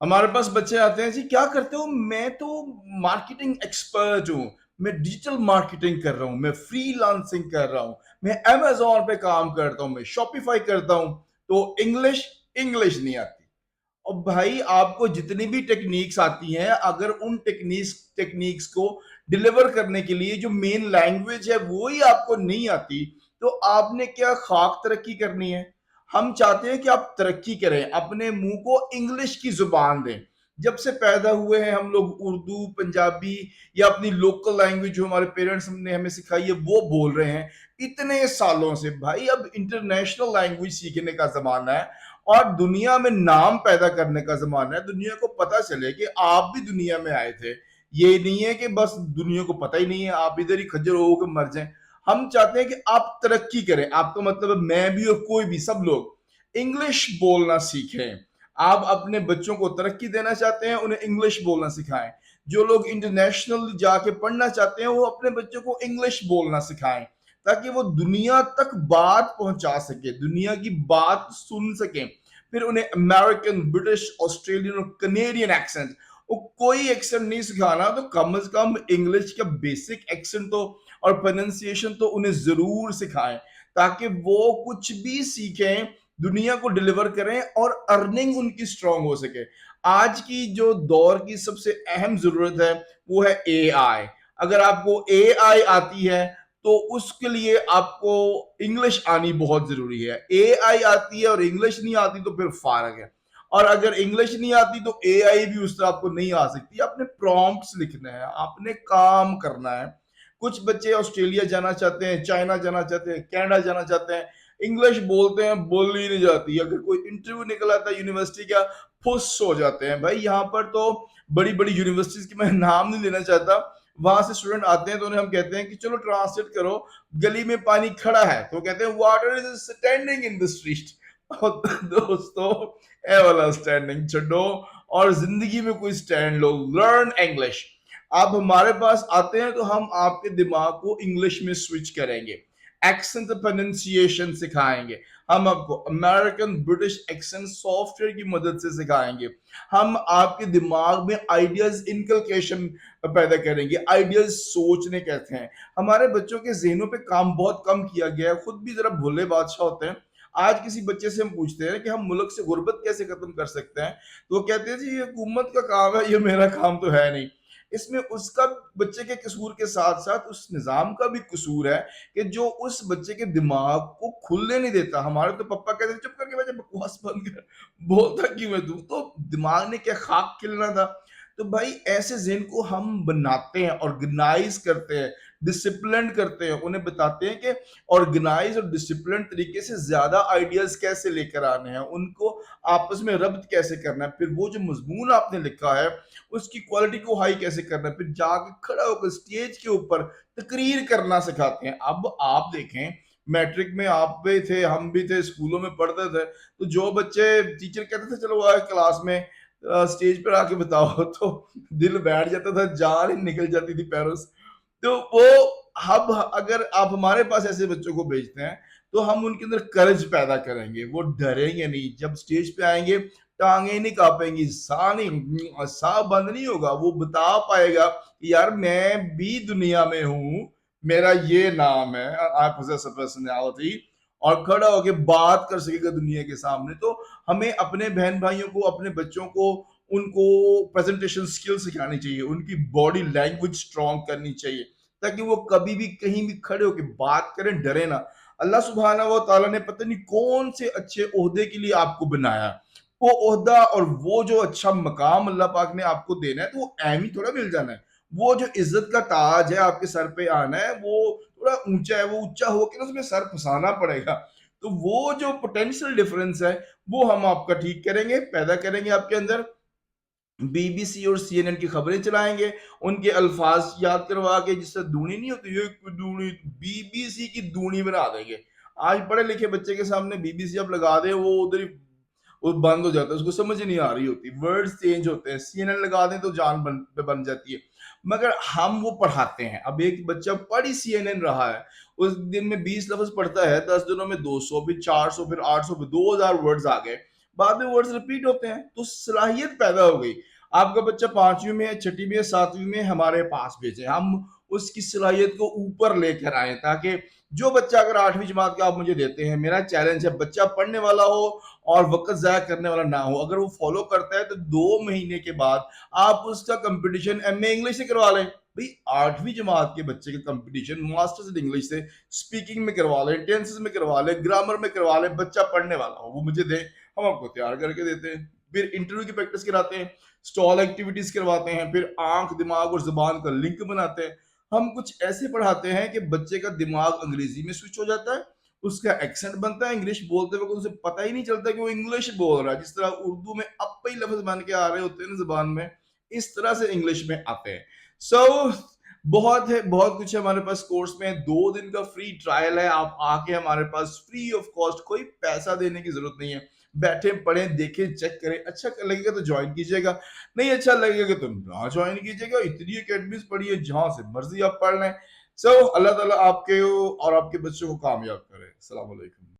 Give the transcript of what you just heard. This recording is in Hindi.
हमारे पास बच्चे आते हैं, जी क्या करते हो? मैं तो मार्केटिंग एक्सपर्ट हूँ, मैं डिजिटल मार्केटिंग कर रहा हूँ, मैं फ्रीलांसिंग कर रहा हूँ, मैं अमेज़न पे काम करता हूँ, मैं शॉपिफ़ाई करता हूँ, तो इंग्लिश इंग्लिश नहीं आती। और भाई आपको जितनी भी टेक्निक्स आती हैं, अगर उन टेक्निक्स टेक्निक्स को डिलीवर करने के लिए जो मेन लैंग्वेज है वो ही आपको नहीं आती, तो आपने क्या खाक तरक्की करनी है? हम चाहते हैं कि आप तरक्की करें, अपने मुंह को इंग्लिश की जुबान दें। जब से पैदा हुए हैं हम लोग उर्दू, पंजाबी या अपनी लोकल लैंग्वेज जो हमारे पेरेंट्स ने हमें सिखाई है वो बोल रहे हैं इतने सालों से। भाई अब इंटरनेशनल लैंग्वेज सीखने का जमाना है और दुनिया में नाम पैदा करने का जमाना है। दुनिया को पता चले कि आप भी दुनिया में आए थे। ये नहीं है कि बस दुनिया को पता ही नहीं है, आप इधर ही खज्जर होकर मर जाएं। हम चाहते हैं कि आप तरक्की करें। आपका मतलब है मैं भी और कोई भी, सब लोग इंग्लिश बोलना सीखें। आप अपने बच्चों को तरक्की देना चाहते हैं, उन्हें इंग्लिश बोलना सिखाएं। जो लोग इंटरनेशनल जाके पढ़ना चाहते हैं वो अपने बच्चों को इंग्लिश बोलना सिखाएं, ताकि वो दुनिया तक बात पहुंचा सके, दुनिया की बात सुन सके। फिर उन्हें अमेरिकन, ब्रिटिश, ऑस्ट्रेलियन और कनेडियन एक्सेंट, वो कोई एक्सेंट नहीं सिखाना तो कम से कम इंग्लिश का बेसिक एक्सेंट तो और प्रोनाउंसिएशन तो उन्हें जरूर सिखाएं, ताकि वो कुछ भी सीखें, दुनिया को डिलीवर करें और अर्निंग उनकी स्ट्रांग हो सके। आज की जो दौर की सबसे अहम जरूरत है वो है एआई। अगर आपको एआई आती है तो उसके लिए आपको इंग्लिश आनी बहुत जरूरी है। एआई आती है और इंग्लिश नहीं आती तो फिर फारग है। और अगर इंग्लिश नहीं आती तो एआई भी उस तरह आपको नहीं आ सकती। आपने प्रॉम्प्ट्स लिखने हैं, आपने काम करना है। कुछ बच्चे ऑस्ट्रेलिया जाना चाहते हैं, चाइना जाना चाहते हैं, कनाडा जाना चाहते हैं, इंग्लिश बोलते हैं, बोल ही नहीं जाती। अगर कोई इंटरव्यू निकल आता है यूनिवर्सिटी का, फुस हो जाते हैं। भाई यहाँ पर तो बड़ी बड़ी यूनिवर्सिटीज की मैं नाम नहीं लेना चाहता, वहां से स्टूडेंट आते हैं तो उन्हें हम कहते हैं कि चलो ट्रांसलेट करो, गली में पानी खड़ा है तो कहते हैं water is standing in the street. दोस्तों, ए वाला स्टैंडिंग छोड़ो और जिंदगी में कोई स्टैंड लो। Learn English. आप हमारे पास आते हैं तो हम आपके दिमाग को इंग्लिश में स्विच करेंगे, एक्सेंट प्रोनाउंसिएशन सिखाएंगे, हम आपको अमेरिकन ब्रिटिश एक्सेंट सॉफ्टवेयर की मदद से सिखाएंगे, हम आपके दिमाग में आइडियाज इनकलकेशन पैदा करेंगे। आइडियाज सोचने कहते हैं। हमारे बच्चों के जहनों पे काम बहुत कम किया गया है, खुद भी जरा भोले बादशाह होते हैं। आज किसी बच्चे से हम पूछते हैं कि हम मुल्क से गुर्बत कैसे खत्म कर सकते हैं, तो वो कहते हैं जी ये हुकूमत का काम है, ये मेरा काम तो है नहीं। इसमें उसका, बच्चे के कसूर के साथ साथ उस निजाम का भी कसूर है कि जो उस बच्चे के दिमाग को खुलने नहीं देता। हमारे तो पापा कहते थे चुप करके बच्चे बकवास बंद कर, बोलता क्यों है तू? तो दिमाग ने क्या खाक खिलना था? तो भाई ऐसे ज़हन को हम बनाते हैं, ऑर्गेनाइज करते हैं, डिसिप्लिन करते हैं, उन्हें बताते हैं कि ऑर्गेनाइज और डिसिप्लिन तरीके से ज्यादा आइडियाज कैसे लेकर आने हैं, उनको आपस में रब्त कैसे करना है, फिर वो जो मजमून आपने लिखा है उसकी क्वालिटी को हाई कैसे करना है, फिर जाके खड़ा होकर स्टेज के ऊपर तकरीर करना सिखाते हैं। अब आप देखें, मैट्रिक में आप भी थे, हम भी थे, स्कूलों में पढ़ते थे, तो जो बच्चे, टीचर कहते थे चलो आए क्लास में स्टेज पर आके बताओ, तो दिल बैठ जाता था, जान ही निकल जाती थी पैरों से। तो वो, अब अगर आप हमारे पास ऐसे बच्चों को भेजते हैं तो हम उनके अंदर करज पैदा करेंगे, वो डरेंगे नहीं, जब स्टेज पे आएंगे टांगे नहीं कांपेंगी, साह बंद नहीं होगा, वो बता पाएगा कि यार मैं भी दुनिया में हूँ, मेरा ये नाम है, आई पोजेस अ पर्सनालिटी, और खड़ा होके बात कर सकेगा दुनिया के सामने। तो हमें अपने बहन भाइयों को, अपने बच्चों को, उनको प्रेजेंटेशन स्किल सिखानी चाहिए, उनकी बॉडी लैंग्वेज स्ट्रॉन्ग करनी चाहिए, ताकि वो कभी भी कहीं भी खड़े होकर बात करें, डरे ना। अल्लाह सुबहाना व तआला ने पता नहीं कौन से अच्छे ओहदे के लिए आपको बनाया, वो ओहदा और वो जो अच्छा मकाम अल्लाह पाक ने आपको देना है, तो वो ऐम ही थोड़ा मिल जाना है। वो जो इज्जत का ताज है आपके सर पे आना है, वो थोड़ा ऊंचा है, वो ऊंचा होकर उसमें सर फंसाना पड़ेगा। तो वो जो पोटेंशियल डिफरेंस है वो हम आपका ठीक करेंगे, पैदा करेंगे आपके अंदर। बीबीसी और सीएनएन की खबरें चलाएंगे, उनके अल्फाज याद करवा के, जिससे दूनी नहीं होती, ये दूनी, बीबीसी की दूनी बना देंगे। आज पढ़े लिखे बच्चे के सामने बीबीसी आप लगा दे, वो उधर ही वो बंद हो जाता है, उसको समझ ही नहीं आ रही होती, वर्ड्स चेंज होते हैं। सीएनएन लगा दें तो जान बन जाती है। मगर हम वो पढ़ाते हैं। अब एक बच्चा पढ़ ही सीएनएन रहा है, उस दिन में 20 लफ्ज पढ़ता है, 10 दिनों में 200, फिर 400, फिर 800, फिर 2000 वर्ड्स आ गए। बाद में वर्ड्स रिपीट होते हैं, तो सलाहियत पैदा हो गई। आपका बच्चा 5वीं में है, छठी में है, 7वीं में हमारे पास भेजें, हम उसकी सलाहियत को ऊपर लेकर आए, ताकि जो बच्चा अगर 8वीं जमात का आप मुझे देते हैं, मेरा चैलेंज है बच्चा पढ़ने वाला हो और वक्त ज़ाया करने वाला ना हो। अगर वो फॉलो करता है तो 2 महीने के बाद आप उसका कंपटीशन एमए इंग्लिश से करवा लें। भाई 8वीं जमात के बच्चे का कंपटीशन मास्टर्स इन इंग्लिश से स्पीकिंग में करवा लें, टेंसेस में करवा लें, ग्रामर में करवा लें, बच्चा पढ़ने वाला हो वो मुझे दे, हम आपको तैयार करके देते हैं। फिर इंटरव्यू की प्रैक्टिस कराते हैं, स्टॉल एक्टिविटीज करवाते हैं, फिर आंख, दिमाग और जुबान का लिंक बनाते हैं। हम कुछ ऐसे पढ़ाते हैं कि बच्चे का दिमाग अंग्रेजी में स्विच हो जाता है, उसका एक्सेंट बनता है, इंग्लिश बोलते वक्त उसे पता ही नहीं चलता कि वो इंग्लिश बोल रहा है। जिस तरह उर्दू में अब ही लफ्ज बन के आ रहे होते हैं ना जुबान में, इस तरह से इंग्लिश में आते हैं। सो बहुत है, बहुत कुछ है हमारे पास कोर्स में। 2 दिन का फ्री ट्रायल है, आप आके हमारे पास फ्री ऑफ कॉस्ट, कोई पैसा देने की जरूरत नहीं है। बैठे पढ़ें, देखें, चेक करें, अच्छा लगेगा तो ज्वाइन कीजिएगा, नहीं अच्छा लगेगा तो ना ज्वाइन कीजिएगा। इतनी अकेडमीज पढ़ी है, जहां से मर्जी आप पढ़ लें। सो अल्लाह ताला आपके और आपके बच्चों को कामयाब करे। अस्सलाम वालेकुम।